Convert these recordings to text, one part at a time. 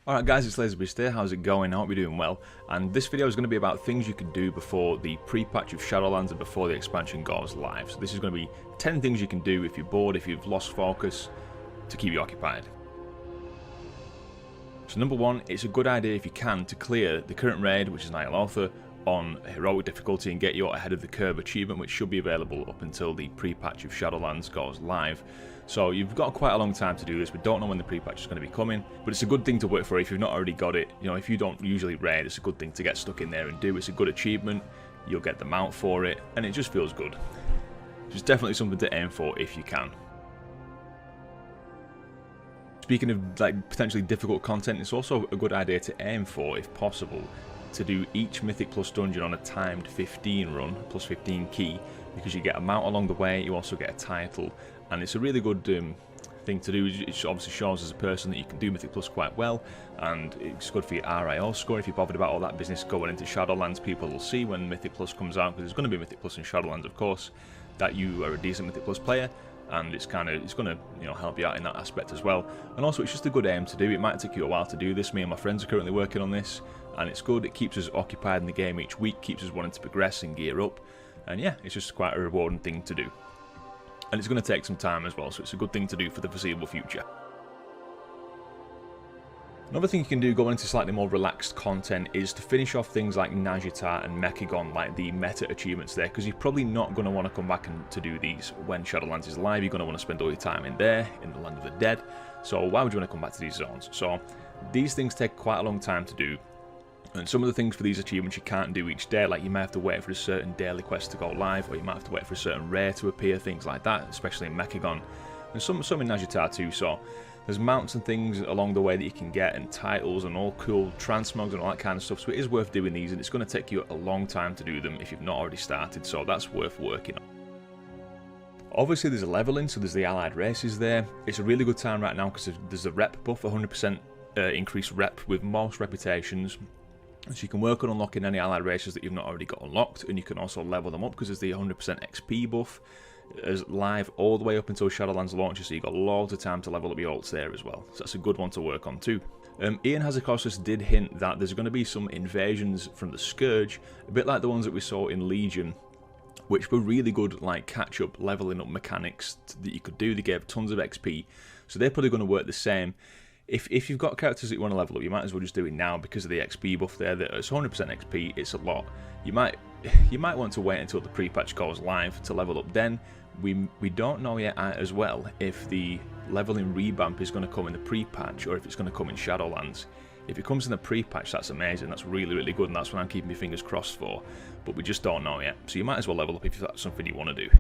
Alright guys, it's LaserBeast here, how's it going? I hope you're doing well. And this video is going to be about things you can do before the pre-patch of Shadowlands and before the expansion goes live. So this is going to be 10 things you can do if you're bored, if you've lost focus, to keep you occupied. So number one, it's a good idea if you can to clear the current raid, which is Ny'alotha, on heroic difficulty and get you ahead of the curve achievement, which should be available up until the pre-patch of Shadowlands goes live. So you've got quite a long time to do this. We don't know when the pre-patch is going to be coming, but it's a good thing to work for if you've not already got it. You know, if you don't usually raid, it's a good thing to get stuck in there and do. It's a good achievement, you'll get the mount for it, and it just feels good. It's definitely something to aim for if you can. Speaking of like potentially difficult content, it's also a good idea to aim for, if possible, to do each Mythic Plus dungeon on a timed 15 run, plus 15 key, because you get a mount along the way, you also get a title, and it's a really good thing to do. It obviously shows as a person that you can do Mythic Plus quite well, and it's good for your RIO score. If you're bothered about all that business going into Shadowlands, people will see when Mythic Plus comes out, because there's going to be Mythic Plus in Shadowlands, of course, that you are a decent Mythic Plus player, and it's going to help you out in that aspect as well. And also, it's just a good aim to do. It might take you a while to do this. Me and my friends are currently working on this, and it's good. It keeps us occupied in the game each week, keeps us wanting to progress and gear up, and yeah, it's just quite a rewarding thing to do. And it's going to take some time as well, so it's a good thing to do for the foreseeable future. Another thing you can do going into slightly more relaxed content is to finish off things like Nazjatar and Mechagon, like the meta achievements there, because you're probably not going to want to come back and to do these when Shadowlands is live. You're going to want to spend all your time in there, in the land of the dead, so why would you want to come back to these zones? So these things take quite a long time to do, and some of the things for these achievements you can't do each day, like you might have to wait for a certain daily quest to go live, or you might have to wait for a certain rare to appear, things like that, especially in Mechagon, and some in Nazjatar too. So there's mounts and things along the way that you can get, and titles and all cool transmogs and all that kind of stuff, so it is worth doing these, and it's going to take you a long time to do them if you've not already started, so that's worth working on. Obviously there's a leveling, so there's the allied races there. It's a really good time right now because there's a rep buff, 100% increased rep with most reputations. So you can work on unlocking any allied races that you've not already got unlocked, and you can also level them up because there's the 100% XP buff is live all the way up until Shadowlands launches, so you've got loads of time to level up your alts there as well. So that's a good one to work on too. Ian Hazakosis did hint that there's going to be some invasions from the Scourge, a bit like the ones that we saw in Legion, which were really good, like catch-up, leveling up mechanics that you could do. They gave tons of XP, so they're probably going to work the same. If you've got characters that you want to level up, you might as well just do it now because of the XP buff there. That it's 100% XP, it's a lot. You might want to wait until the pre-patch goes live to level up then. We don't know yet as well if the leveling revamp is going to come in the pre-patch or if it's going to come in Shadowlands. If it comes in the pre-patch, that's amazing, that's really, really good, and that's what I'm keeping my fingers crossed for. But we just don't know yet, so you might as well level up if that's something you want to do.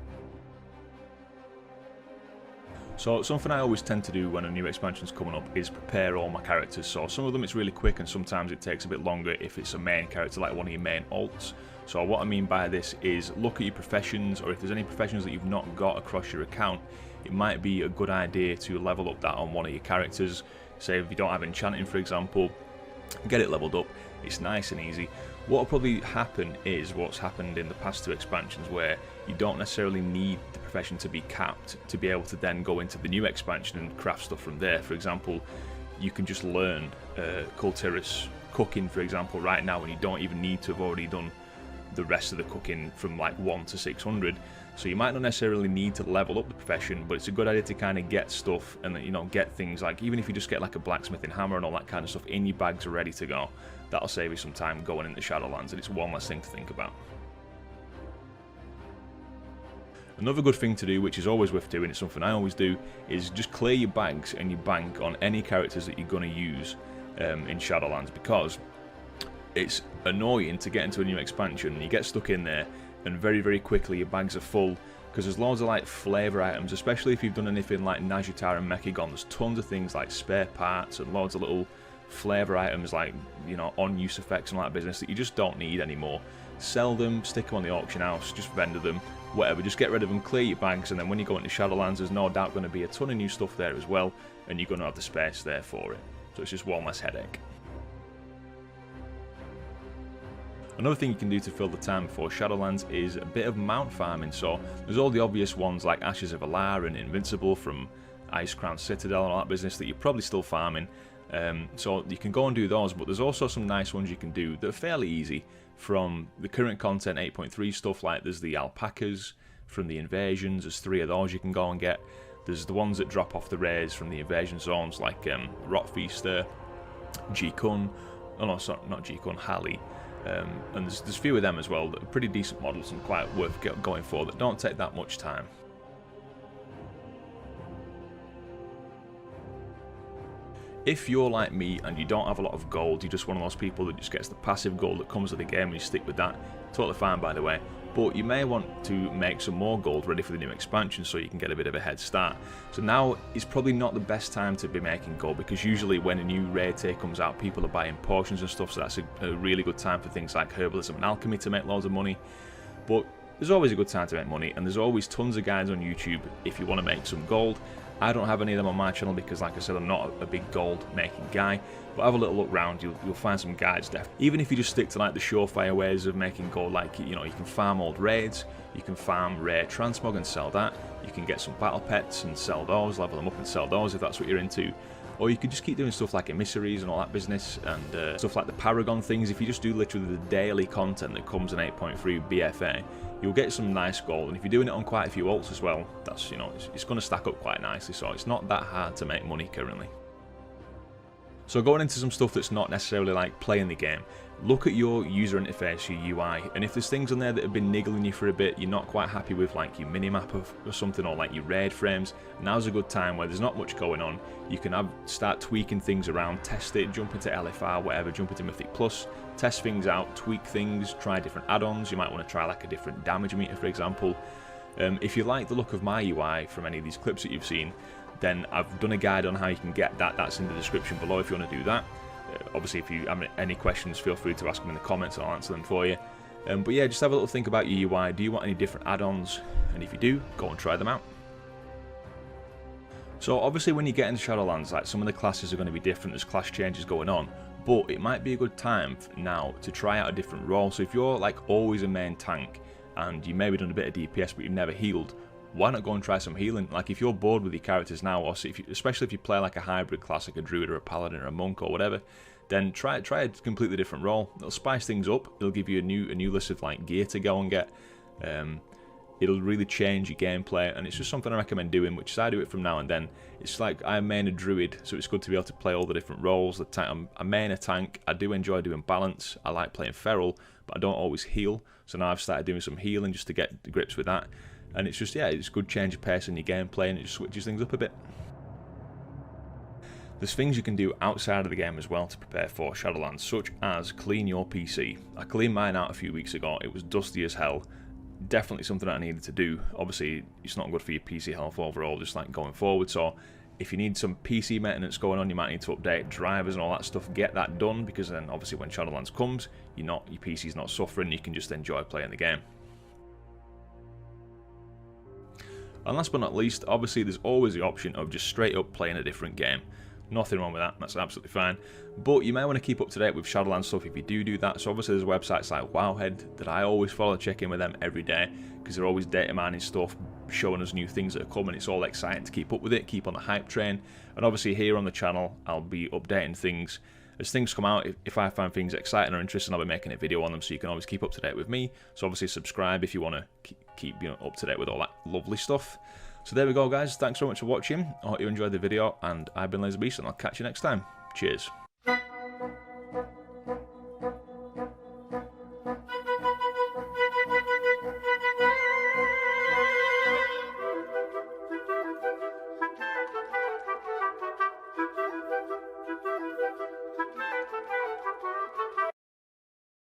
So something I always tend to do when a new expansion's coming up is prepare all my characters. So some of them it's really quick, and sometimes it takes a bit longer if it's a main character like one of your main alts. So what I mean by this is look at your professions, or if there's any professions that you've not got across your account, it might be a good idea to level up that on one of your characters. Say if you don't have enchanting, for example, get it leveled up. It's nice and easy. What will probably happen is what's happened in the past two expansions, where you don't necessarily need the profession to be capped to be able to then go into the new expansion and craft stuff from there. For example, you can just learn Kultiris cooking, for example, right now, and you don't even need to have already done the rest of the cooking from like 1 to 600. So you might not necessarily need to level up the profession, but it's a good idea to kind of get stuff and, you know, get things like, even if you just get like a blacksmithing hammer and all that kind of stuff in your bags ready to go, that'll save you some time going into Shadowlands, and it's one less thing to think about. Another good thing to do, which is always worth doing, it's something I always do, is just clear your bags and your bank on any characters that you're going to use in Shadowlands, because it's annoying to get into a new expansion and you get stuck in there and very, very quickly your bags are full, because there's loads of like flavour items, especially if you've done anything like Nazjatar and Mechagon. There's tons of things like spare parts and loads of little flavour items like, you know, on-use effects and all that business that you just don't need anymore. Sell them, stick them on the auction house, just vendor them, whatever, just get rid of them, clear your bags, and then when you go into Shadowlands there's no doubt going to be a ton of new stuff there as well, and you're going to have the space there for it. So it's just one less headache. Another thing you can do to fill the time before Shadowlands is a bit of mount farming. So there's all the obvious ones like Ashes of Alar and Invincible from Ice Crown Citadel and all that business that you're probably still farming. So you can go and do those, but there's also some nice ones you can do that are fairly easy from the current content 8.3 stuff. Like there's the alpacas from the invasions, there's 3 of those you can go and get. There's the ones that drop off the raids from the invasion zones, like Rotfeaster, G-Kun, oh no, sorry, not G-Kun, Halley. And there's a few of them as well that are pretty decent models and quite worth going for, that don't take that much time. If you're like me and you don't have a lot of gold, you're just one of those people that just gets the passive gold that comes with the game and you stick with that, totally fine by the way. But you may want to make some more gold ready for the new expansion so you can get a bit of a head start. So now is probably not the best time to be making gold, because usually when a new raid tier comes out, people are buying potions and stuff, so that's a really good time for things like herbalism and alchemy to make loads of money. But there's always a good time to make money, and there's always tons of guides on YouTube if you want to make some gold. I don't have any of them on my channel because, like I said, I'm not a big gold making guy, but have a little look around, you'll find some guides there. Even if you just stick to like the surefire ways of making gold, like, you know, you can farm old raids, you can farm rare transmog and sell that, you can get some battle pets and sell those, level them up and sell those if that's what you're into. Or you could just keep doing stuff like emissaries and all that business, and stuff like the Paragon things. If you just do literally the daily content that comes in 8.3 BFA, you'll get some nice gold. And if you're doing it on quite a few alts as well, that's, you know, it's going to stack up quite nicely. So it's not that hard to make money currently. So going into some stuff that's not necessarily like playing the game, look at your user interface, your UI, and if there's things on there that have been niggling you for a bit, you're not quite happy with like your minimap or something, or like your raid frames, now's a good time where there's not much going on. You can start tweaking things around, test it, jump into LFR, whatever, jump into Mythic Plus, test things out, tweak things, try different add-ons. You might want to try like a different damage meter, for example. If you like the look of my UI from any of these clips that you've seen, then I've done a guide on how you can get that. That's in the description below if you want to do that. Obviously, if you have any questions, feel free to ask them in the comments, I'll answer them for you. But yeah, just have a little think about your UI. Do you want any different add-ons? And if you do, go and try them out. So obviously when you get into Shadowlands, like, some of the classes are going to be different, there's class changes going on, but it might be a good time now to try out a different role. So if you're like always a main tank and you maybe done a bit of DPS but you've never healed, why not go and try some healing? Like, if you're bored with your characters now, or especially if you play like a hybrid class, like a druid or a paladin or a monk or whatever, then try a completely different role. It'll spice things up. It'll give you a new list of like gear to go and get. It'll really change your gameplay, and it's just something I recommend doing, which is I do it from now and then. It's like I main a druid, so it's good to be able to play all the different roles. I main a tank. I do enjoy doing balance. I like playing feral, but I don't always heal. So now I've started doing some healing just to get the grips with that. And it's just, yeah, it's a good change of pace in your gameplay, and it just switches things up a bit. There's things you can do outside of the game as well to prepare for Shadowlands, such as clean your PC. I cleaned mine out a few weeks ago. It was dusty as hell. Definitely something that I needed to do. Obviously, it's not good for your PC health overall, just like going forward. So if you need some PC maintenance going on, you might need to update drivers and all that stuff. Get that done, because then obviously when Shadowlands comes, your PC's not suffering. You can just enjoy playing the game. And last but not least, obviously there's always the option of just straight up playing a different game. Nothing wrong with that, that's absolutely fine. But you may want to keep up to date with Shadowlands stuff if you do that. So obviously there's websites like Wowhead that I always follow, check in with them every day, because they're always data mining stuff, showing us new things that are coming. It's all exciting to keep up with it, keep on the hype train. And obviously here on the channel, I'll be updating things as things come out. If I find things exciting or interesting, I'll be making a video on them, so you can always keep up to date with me. So obviously subscribe if you want to keep up to date with all that lovely stuff. So there we go, guys. Thanks so much for watching. I hope you enjoyed the video, and I've been LaserBeast, and I'll catch you next time. Cheers.